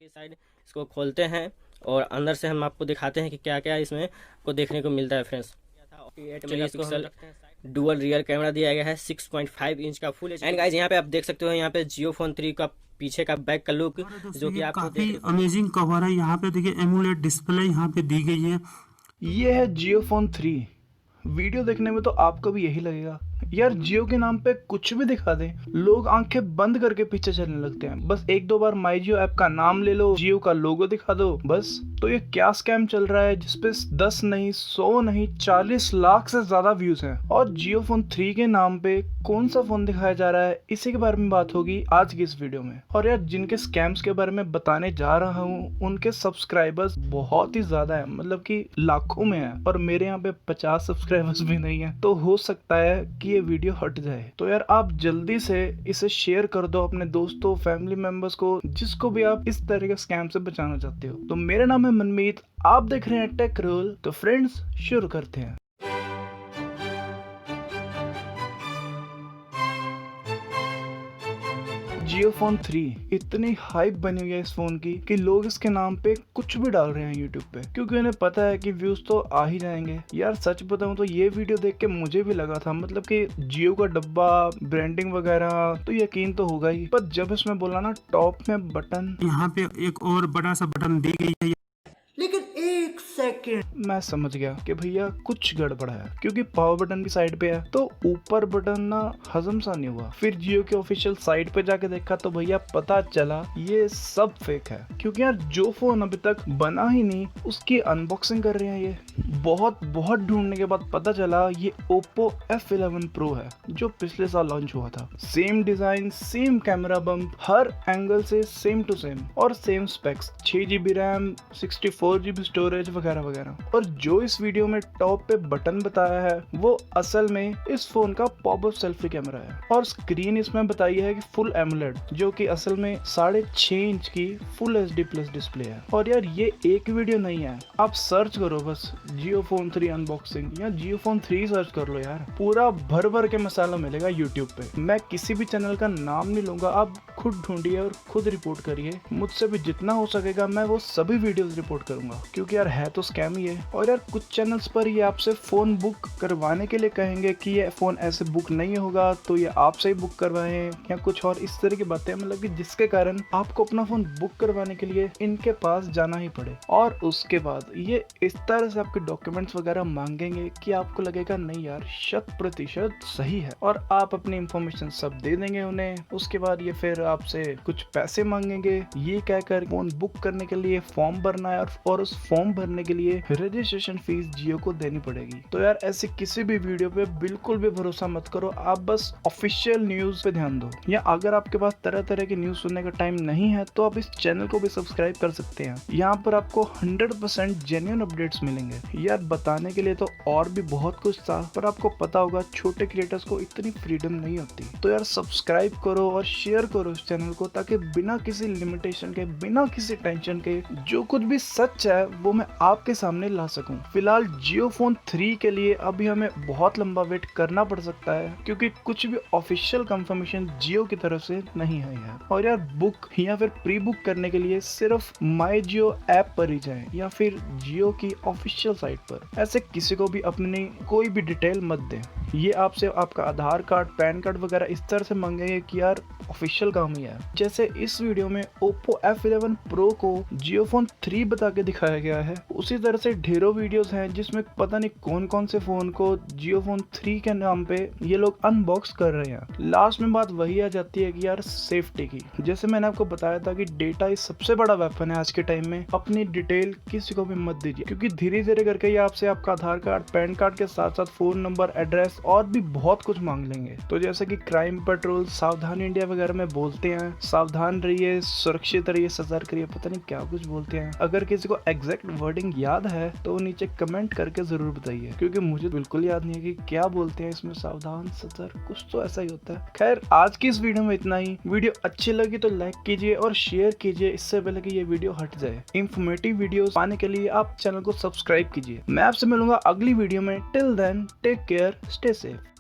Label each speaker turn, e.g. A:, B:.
A: की साइड इसको खोलते हैं और अंदर से हम आपको दिखाते हैं कि क्या क्या इसमें को देखने को मिलता है फ्रेंड्स। चलिए इसको हम डुअल रियर कैमरा दिया गया है 6.5 इंच का फुल एंड गाइस यहाँ पे आप देख सकते हो यहाँ पे जियो फोन 3 का पीछे का बैक का लुक जो कि आपको
B: काफी अमेजिंग कवर है। यहाँ पे देखिए एमुलेट डिस्प्ले यहाँ पे दी गई है।
C: ये है जियो फोन 3। वीडियो देखने में तो आपको भी यही लगेगा यार, जियो के नाम पे कुछ भी दिखा दे लोग आंखें बंद करके पीछे चलने लगते हैं। बस एक दो बार माई जियो ऐप का नाम ले लो, जियो का लोगो दिखा दो बस। तो ये क्या स्कैम चल रहा है जिसपे 10 नहीं 100 नहीं 40 लाख से ज्यादा व्यूज हैं। और जियो फोन 3 के नाम पे कौन सा फोन दिखाया जा रहा है, इसी के बारे में बात होगी आज की इस वीडियो में। और यार जिनके स्कैम्स के बारे में बताने जा रहा हूँ उनके सब्सक्राइबर्स बहुत ही ज्यादा है, मतलब कि लाखों में है। और मेरे यहाँ पे 50 सब्सक्राइबर्स भी नहीं है, तो हो सकता है कि ये वीडियो हट जाए। तो यार आप जल्दी से इसे शेयर कर दो अपने दोस्तों फैमिली मेंबर्स को, जिसको भी आप इस तरह के स्कैम से बचाना चाहते हो। तो मेरा नाम है मनमीत, आप देख रहे हैं टेक रोल। तो फ्रेंड्स शुरू करते हैं। जियो फोन 3 इतनी हाइप बनी हुई है इस फोन की कि लोग इसके नाम पे कुछ भी डाल रहे हैं यूट्यूब पे, क्योंकि उन्हें पता है कि व्यूज तो आ ही जाएंगे। यार सच बताऊं तो ये वीडियो देख के मुझे भी लगा था, मतलब कि जियो का डब्बा ब्रांडिंग वगैरह तो यकीन तो होगा ही, पर जब इसमें बोला ना टॉप में बटन,
B: यहाँ पे एक और बड़ा सा बटन दी गई है।
C: लेकिन एक सेकंड मैं समझ गया कि भैया कुछ गड़बड़ है, क्योंकि पावर बटन की साइड पे है तो ऊपर बटन ना हजम सा नहीं हुआ। फिर जियो के ऑफिशियल साइट पे जाके देखा तो भैया पता चला ये सब फेक है, क्योंकि यार जो फोन अभी तक बना ही नहीं उसकी अनबॉक्सिंग कर रहे हैं ये। बहुत ढूंढने के बाद पता चला ये Oppo F11 Pro है, जो पिछले साल लॉन्च हुआ था। Same design, same camera bump, हर एंगल से सेम टू सेम और same specs, 6GB RAM, 64GB storage वगैरह वगैरह। और जो इस वीडियो में टॉप पे बटन बताया है वो असल में इस फोन का पॉपअप सेल्फी कैमरा है। और स्क्रीन इसमें बताई है कि फुल एमोलेड, जो कि असल में 6.5 इंच की फुल HD प्लस डिस्प्ले है। और यार ये एक वीडियो नहीं है, आप सर्च करो बस जियो फोन 3 अनबॉक्सिंग या जियो फोन 3 सर्च कर लो यार, पूरा भर के मसाला मिलेगा यूट्यूब पे। मैं किसी भी चैनल का नाम नहीं लूंगा, आप खुद ढूंढिए और खुद रिपोर्ट करिए। मुझसे भी जितना हो सकेगा मैं वो सभी वीडियोस रिपोर्ट करूंगा, क्योंकि यार है तो स्कैम ही है। और यार कुछ चैनल्स पर ये आपसे फोन बुक करवाने के लिए कहेंगे कि ये फोन ऐसे बुक नहीं होगा तो ये आपसे ही बुक करवाएं या कुछ और इस तरह की बातें, मतलब कि जिसके कारण आपको अपना फोन बुक करवाने के लिए इनके पास जाना ही पड़े। और उसके बाद ये इस तरह से आपके डॉक्यूमेंट्स वगैरह मांगेंगे कि आपको लगेगा नहीं यार 100% सही है, और आप अपनी इंफॉर्मेशन सब दे देंगे उन्हें। उसके बाद ये फिर आपसे कुछ पैसे मांगेंगे, ये कहकर फोन बुक करने के लिए फॉर्म भरना है, और उस फॉर्म भरने के लिए रजिस्ट्रेशन फीस जियो को देनी पड़ेगी। तो यार ऐसे किसी भी वीडियो पे बिल्कुल भी भरोसा मत करो, आप बस ऑफिशियल न्यूज पे ध्यान दो। या अगर आपके पास तरह तरह की न्यूज सुनने का टाइम नहीं है तो आप इस चैनल को भी सब्सक्राइब कर सकते हैं। यहाँ पर आपको 100% जेन्युइन अपडेट्स मिलेंगे। यार बताने के लिए तो और भी बहुत कुछ था, पर आपको पता होगा छोटे क्रिएटर्स को इतनी फ्रीडम नहीं होती। तो यार सब्सक्राइब करो और शेयर करो इस चैनल को, ताकि बिना किसी लिमिटेशन के, बिना किसी टेंशन के, जो कुछ भी सच है वो मैं आपके सामने ला सकूं। फिलहाल जियो फोन 3 के लिए अभी हमें बहुत लंबा वेट करना पड़ सकता है, क्योंकि कुछ भी ऑफिशियल कंफर्मेशन जियो की तरफ से नहीं है यार। और यार बुक या फिर प्री बुक करने के लिए सिर्फ माई जियो ऐप पर ही जाएं या फिर जियो की ऑफिशियल साइट पर। ऐसे किसी को भी अपनी कोई भी डिटेल मत दें। ये आपसे आपका आधार कार्ड, पैन कार्ड वगैरह इस तरह से मांगेंगे कि यार ऑफिशियल काम ही है। जैसे इस वीडियो में Oppo F11 Pro को जियो फोन 3 बता के दिखाया गया है, उसी तरह से ढेरों वीडियोस हैं जिसमें पता नहीं कौन से फोन को जियो फोन 3 के नाम पे ये लोग अनबॉक्स कर रहे हैं। लास्ट में बात वही आ जाती है कि यार सेफ्टी की, जैसे मैंने आपको बताया था कि डेटा ही सबसे बड़ा वेपन है आज के टाइम में। अपनी डिटेल किसी को भी मत दीजिए, क्योंकि धीरे धीरे करके ये आपसे आपका आधार कार्ड, पैन कार्ड के साथ साथ फोन नंबर, एड्रेस और भी बहुत कुछ मांग लेंगे। तो जैसे कि क्राइम पेट्रोल, सावधान इंडिया वगैरह में बोलते हैं, सावधान रहिए, सुरक्षित रहिए, सतर्क रहिए, पता नहीं क्या कुछ बोलते हैं। अगर किसी को एग्जैक्ट वर्डिंग याद है तो नीचे कमेंट करके जरूर बताइए, क्योंकि मुझे बिल्कुल याद नहीं है कि क्या बोलते हैं इसमें, सावधान, सतर्क, कुछ तो ऐसा ही होता है। खैर आज की इस वीडियो में इतना ही। वीडियो अच्छी लगी तो लाइक कीजिए और शेयर कीजिए, इससे पहले कि ये वीडियो हट जाए। इंफॉर्मेटिव वीडियोस पाने के लिए आप चैनल को सब्सक्राइब कीजिए। मैं आपसे मिलूंगा अगली वीडियो में। Till then take care, stay safe.